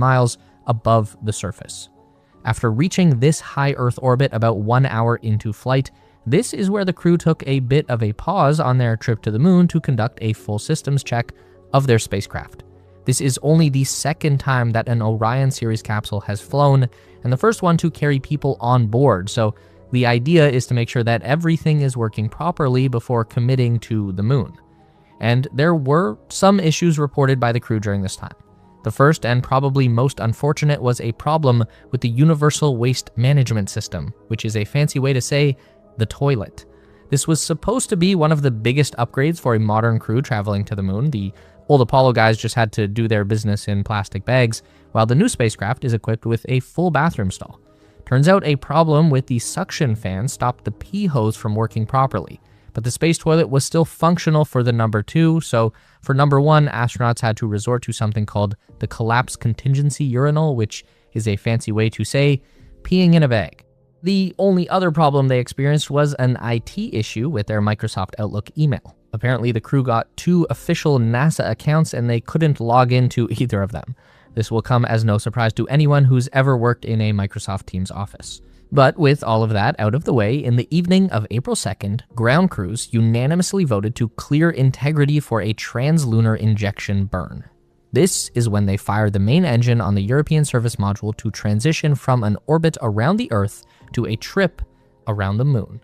miles above the surface. After reaching this high Earth orbit about 1 hour into flight, this is where the crew took a bit of a pause on their trip to the moon to conduct a full systems check of their spacecraft. This is only the second time that an Orion series capsule has flown, and the first one to carry people on board, so the idea is to make sure that everything is working properly before committing to the moon. And there were some issues reported by the crew during this time. The first and probably most unfortunate was a problem with the Universal Waste Management System, which is a fancy way to say the toilet. This was supposed to be one of the biggest upgrades for a modern crew traveling to the moon. The old Apollo guys just had to do their business in plastic bags, while the new spacecraft is equipped with a full bathroom stall. Turns out a problem with the suction fan stopped the pee hose from working properly, but the space toilet was still functional for the number 2, so for number 1, astronauts had to resort to something called the collapse contingency urinal, which is a fancy way to say peeing in a bag. The only other problem they experienced was an IT issue with their Microsoft Outlook email. Apparently, the crew got 2 official NASA accounts and they couldn't log into either of them. This will come as no surprise to anyone who's ever worked in a Microsoft Teams office. But with all of that out of the way, in the evening of April 2nd, ground crews unanimously voted to clear integrity for a translunar injection burn. This is when they fired the main engine on the European service module to transition from an orbit around the Earth to a trip around the moon.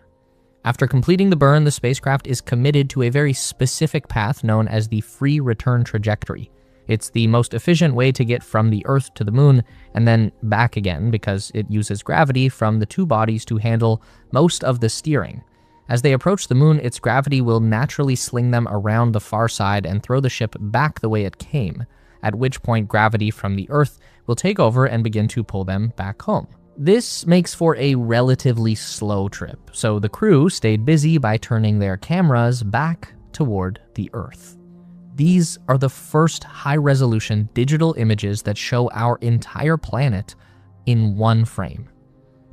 After completing the burn, the spacecraft is committed to a very specific path known as the free return trajectory. It's the most efficient way to get from the Earth to the moon and then back again because it uses gravity from the 2 bodies to handle most of the steering. As they approach the moon, its gravity will naturally sling them around the far side and throw the ship back the way it came, at which point gravity from the Earth will take over and begin to pull them back home. This makes for a relatively slow trip, so the crew stayed busy by turning their cameras back toward the Earth. These are the first high-resolution digital images that show our entire planet in one frame.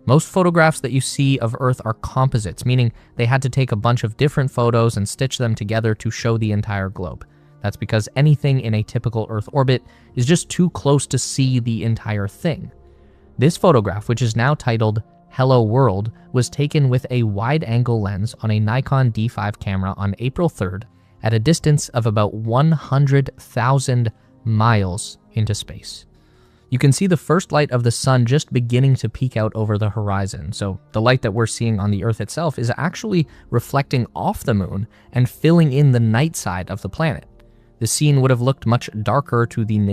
Most photographs that you see of Earth are composites, meaning they had to take a bunch of different photos and stitch them together to show the entire globe. That's because anything in a typical Earth orbit is just too close to see the entire thing. This photograph, which is now titled Hello World, was taken with a wide-angle lens on a Nikon D5 camera on April 3rd at a distance of about 100,000 miles into space. You can see the first light of the sun just beginning to peek out over the horizon, so the light that we're seeing on the Earth itself is actually reflecting off the moon and filling in the night side of the planet. The scene would have looked much darker to the naked